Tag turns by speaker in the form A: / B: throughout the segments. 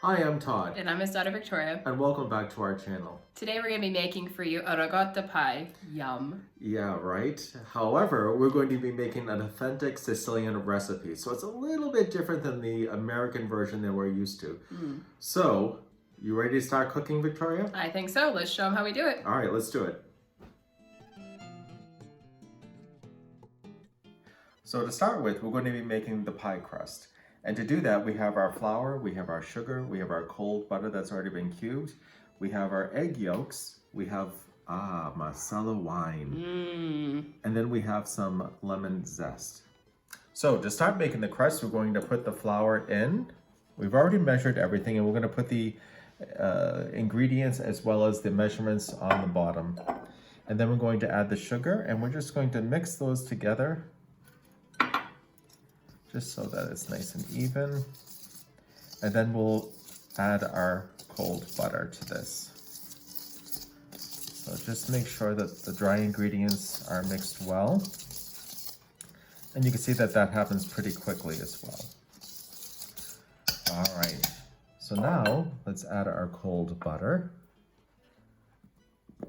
A: Hi, I'm Todd.
B: And I'm his daughter Victoria.
A: And welcome back to our channel.
B: Today we're going to be making for you a ricotta pie. Yum.
A: Yeah, right? However, we're going to be making an authentic Sicilian recipe. So it's a little bit different than the American version that we're used to. So, you ready to start cooking, Victoria?
B: I think so. Let's show them how we do it.
A: All right, let's do it. So to start with, we're going to be making the pie crust. And to do that, we have our flour, we have our sugar, we have our cold butter that's already been cubed, we have our egg yolks, we have Marsala wine, and then we have some lemon zest. So to start making the crust, we're going to put the flour in. We've already measured everything, and we're going to put the ingredients as well as the measurements on the bottom. And then we're going to add the sugar, and we're just going to mix those together just so that it's nice and even. And then we'll add our cold butter to this. So just make sure that the dry ingredients are mixed well. And you can see that that happens pretty quickly as well. All right, so now let's add our cold butter. You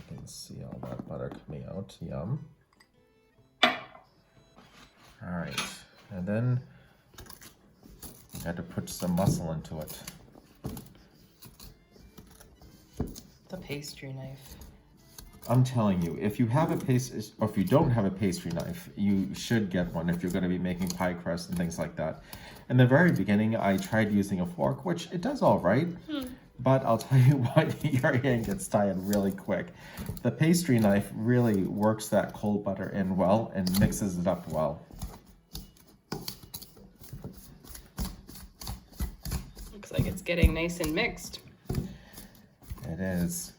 A: can see all that butter coming out, yum. All right, and then you got to put some muscle into it.
B: The pastry knife.
A: I'm telling you, if you have a or if you don't have a pastry knife, you should get one if you're going to be making pie crust and things like that. In the very beginning, I tried using a fork, which it does all right, but I'll tell you what, your hand gets tired really quick. The pastry knife really works that cold butter in well and mixes it up well.
B: Looks like it's getting nice and mixed.
A: It is.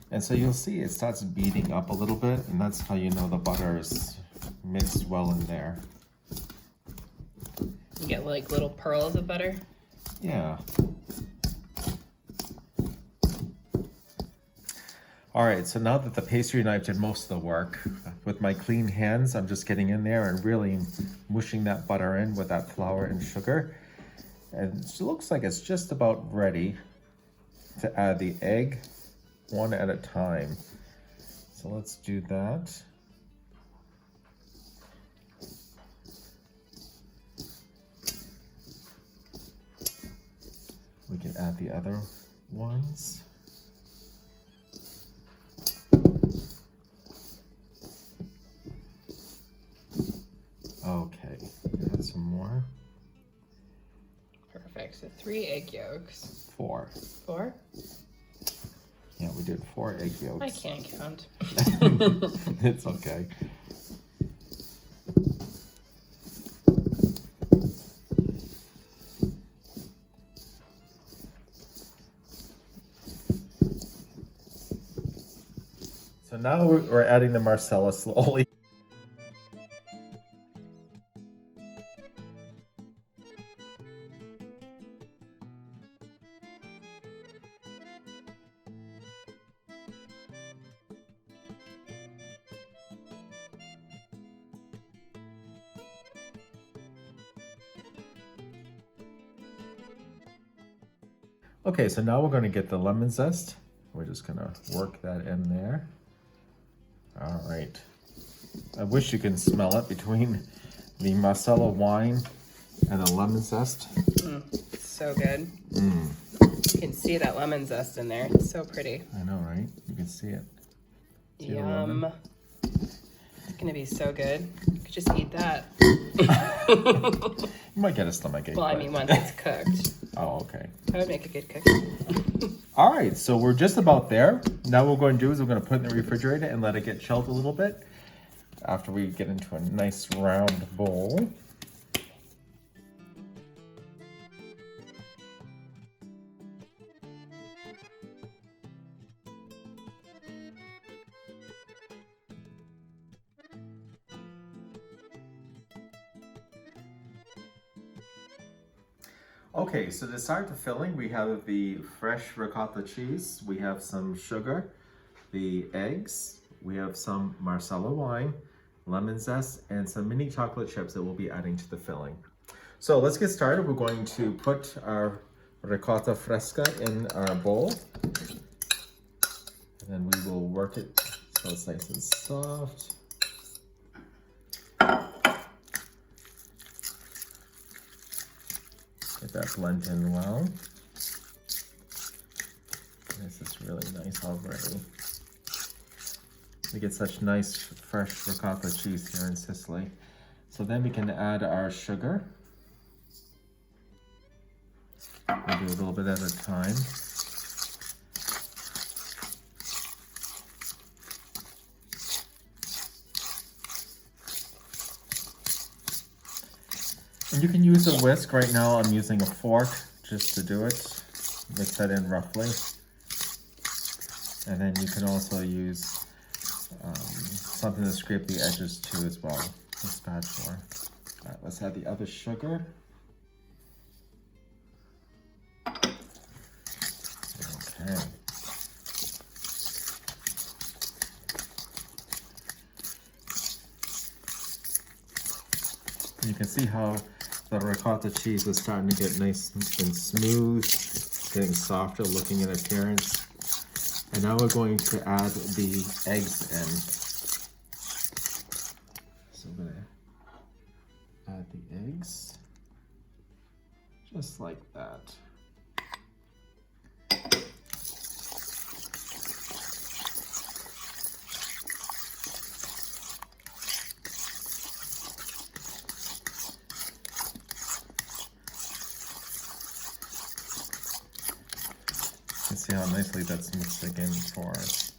A: And so you'll see it starts beating up a little bit, and that's how you know the butter is mixed well in there.
B: You get like little pearls of butter?
A: Yeah. All right, so now that the pastry knife did most of the work, with my clean hands, I'm just getting in there and really mushing that butter in with that flour and sugar. And it looks like it's just about ready to add the egg one at a time. So let's do that. We can add the other ones. Okay, add some more.
B: Perfect. So 3 egg yolks.
A: 4.
B: 4?
A: Yeah, we did 4 egg yolks.
B: I can't count.
A: It's okay. So now we're adding the Marsala slowly. Okay, so now we're going to get the lemon zest. We're just going to work that in there. All right. I wish you can smell it between the Marsala wine and the lemon zest.
B: So good. You can see that lemon zest in there. It's so pretty.
A: I know, right? You can see it. See
B: Yum. It's going to be so good. You could just eat that.
A: You might get a stomachache.
B: Well, I mean, once it's cooked.
A: Oh, okay.
B: That would make a good cook.
A: All right, so we're just about there. Now what we're going to do is we're going to put it in the refrigerator and let it get chilled a little bit after we get into a nice round bowl. Okay, so to start the filling, we have the fresh ricotta cheese, we have some sugar, the eggs, we have some Marsala wine, lemon zest, and some mini chocolate chips that we'll be adding to the filling. So let's get started. We're going to put our ricotta fresca in our bowl. And then we will work it so it's nice and soft. Get that blend in well. This is really nice already. We get such nice fresh ricotta cheese here in Sicily. So then we can add our sugar. We'll do a little bit at a time. And you can use a whisk. Right now I'm using a fork just to do it. Mix that in roughly. And then you can also use something to scrape the edges too as well. A spatula. All right, let's add the other sugar. Okay. You can see how the ricotta cheese is starting to get nice and smooth, getting softer looking in appearance. And now we're going to add the eggs in. So I'm going to add the eggs, just like that. You can see how nicely that's mixing in for us.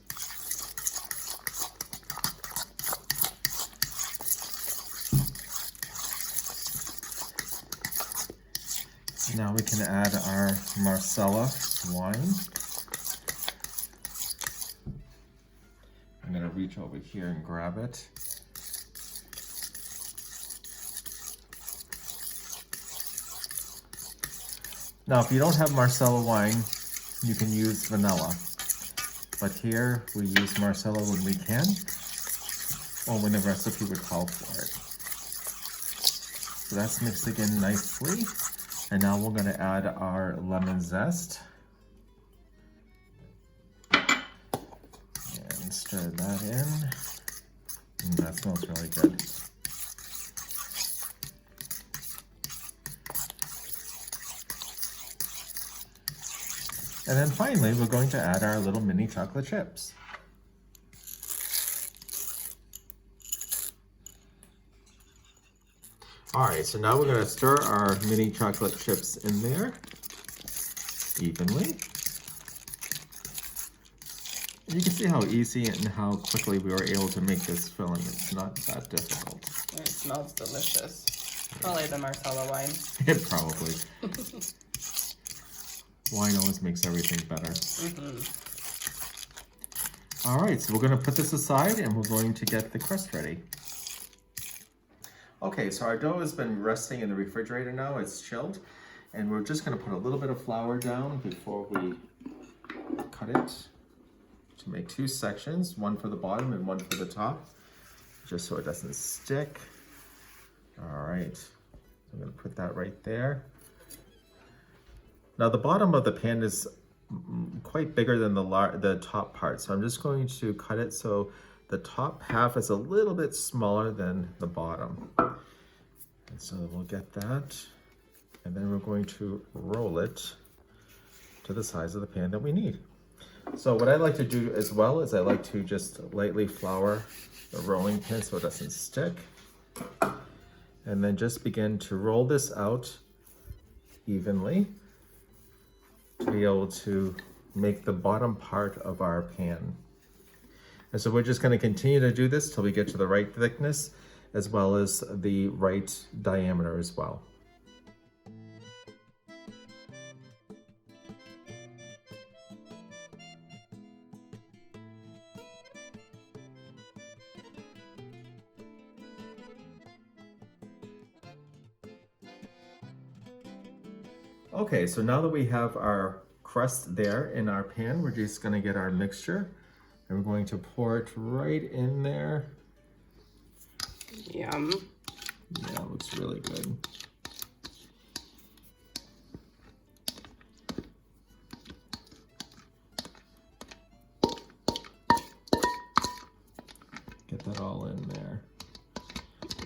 A: Now we can add our Marsala wine. I'm going to reach over here and grab it. Now, if you don't have Marsala wine, you can use vanilla. But here, we use Marsala when we can, or when the recipe would call for it. So that's mixed again nicely. And now we're gonna add our lemon zest. And stir that in. That smells really good. And then finally, we're going to add our little mini chocolate chips. All right, so now we're gonna stir our mini chocolate chips in there evenly. And you can see how easy and how quickly we were able to make this filling. It's not that difficult.
B: It smells delicious. Probably the Marsala wine.
A: It probably. Wine always makes everything better. All right, so we're gonna put this aside and we're going to get the crust ready. Okay, so our dough has been resting in the refrigerator now. It's chilled. And we're just gonna put a little bit of flour down before we cut it to make two sections, one for the bottom and one for the top, just so it doesn't stick. All right, so I'm gonna put that right there. Now the bottom of the pan is quite bigger than the top part, so I'm just going to cut it so the top half is a little bit smaller than the bottom. And so we'll get that, and then we're going to roll it to the size of the pan that we need. So what I like to do as well is I like to just lightly flour the rolling pin so it doesn't stick. And then just begin to roll this out evenly to be able to make the bottom part of our pan. And so we're just going to continue to do this till we get to the right thickness as well as the right diameter as well. Okay, so now that we have our crust there in our pan, we're just going to get our mixture and we're going to pour it right in there.
B: Yum.
A: Yeah, it looks really good. Get that all in there.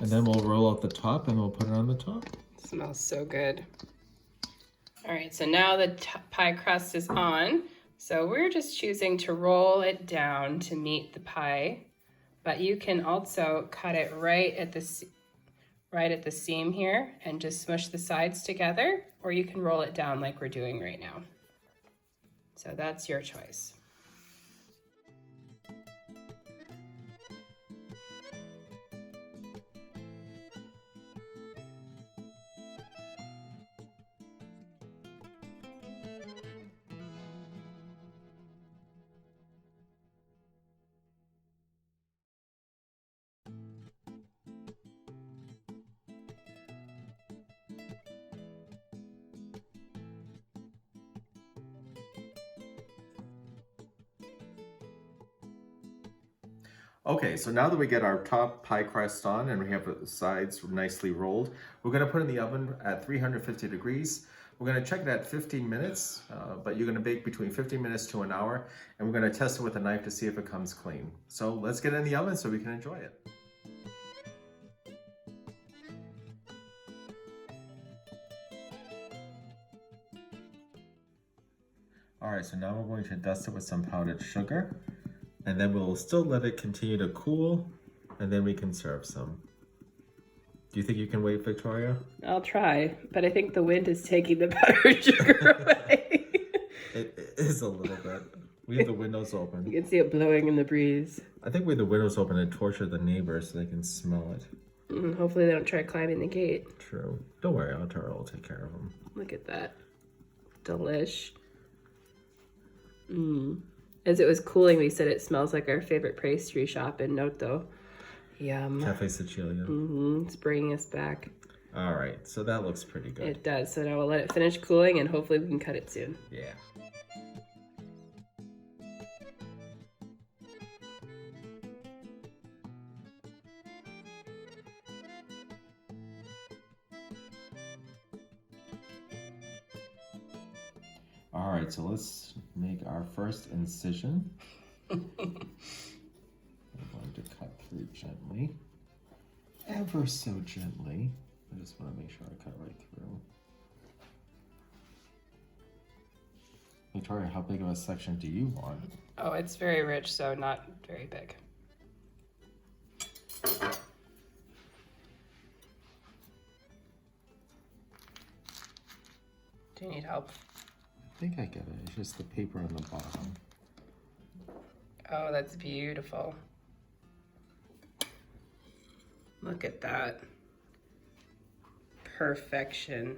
A: And then we'll roll out the top and we'll put it on the top.
B: It smells so good. All right, so now the pie crust is on. So we're just choosing to roll it down to meet the pie, but you can also cut it right at the seam here and just smush the sides together, or you can roll it down like we're doing right now. So that's your choice.
A: Okay, so now that we get our top pie crust on and we have the sides nicely rolled, we're gonna put it in the oven at 350 degrees. We're gonna check it at 15 minutes, but you're gonna bake between 15 minutes to an hour, and we're gonna test it with a knife to see if it comes clean. So let's get it in the oven so we can enjoy it. All right, so now we're going to dust it with some powdered sugar. And then we'll still let it continue to cool, and then we can serve some. Do you think you can wait, Victoria?
B: I'll try, but I think the wind is taking the powdered sugar away.
A: It is a little bit. We have the windows open.
B: You can see it blowing in the breeze.
A: I think we have the windows open and torture the neighbors so they can smell it.
B: Hopefully they don't try climbing the gate.
A: True. Don't worry, I'll take care of them.
B: Look at that. Delish. As it was cooling, we said it smells like our favorite pastry shop in Noto. Yum.
A: Cafe Sicilian.
B: It's bringing us back.
A: All right, so that looks pretty good.
B: It does. So now we'll let it finish cooling and hopefully we can cut it soon.
A: Yeah. All right, so let's make our first incision. I'm going to cut through gently, ever so gently. I just want to make sure I cut right through. Victoria, how big of a section do you want?
B: Oh, it's very rich, so not very big. Do you need help?
A: I think I get it. It's just the paper on the bottom.
B: Oh, that's beautiful. Look at that. Perfection.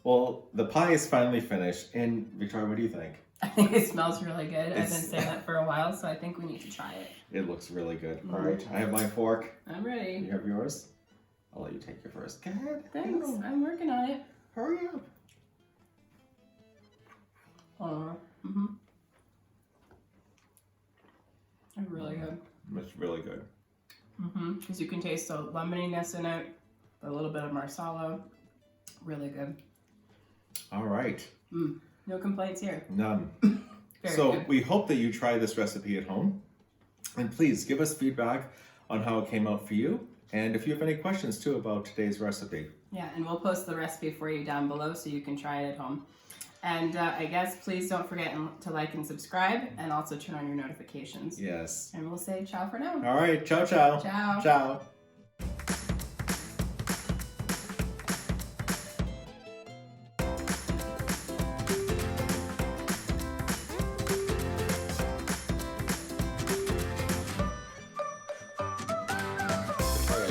A: Well, the pie is finally finished. And Victoria, what do you think?
B: I think it smells really good. I've been saying that for a while, so I think we need to try it.
A: It looks really good. All right, I have my fork.
B: I'm ready.
A: You have yours? I'll let you take your first. Go ahead.
B: Thanks.
A: Go.
B: I'm working on it.
A: Hurry up.
B: It's really good.
A: It's really good.
B: Because you can taste the lemoniness in it, a little bit of Marsala. Really good.
A: All right.
B: No complaints here.
A: None.
B: So good.
A: We hope that you try this recipe at home. And please give us feedback on how it came out for you. And if you have any questions too about today's recipe.
B: Yeah, and we'll post the recipe for you down below so you can try it at home. And I guess please don't forget to like and subscribe and also turn on your notifications.
A: Yes.
B: And we'll say ciao for now.
A: All right. Ciao, ciao.
B: Ciao.
A: Ciao.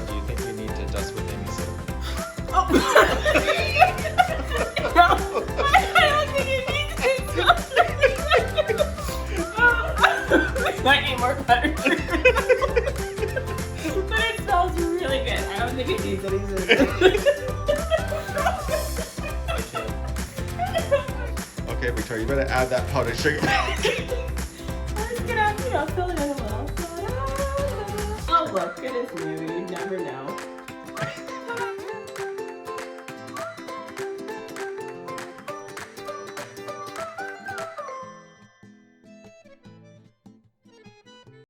A: Do you think we need to dust with Amy soap?
B: Oh. No, I don't think it needs to. I need more butter. But it smells really good. I don't think it needs any soap.
A: add that powdered sugar.
B: I'm just gonna, you know, fill it in a little. Oh look, it is new. You never know.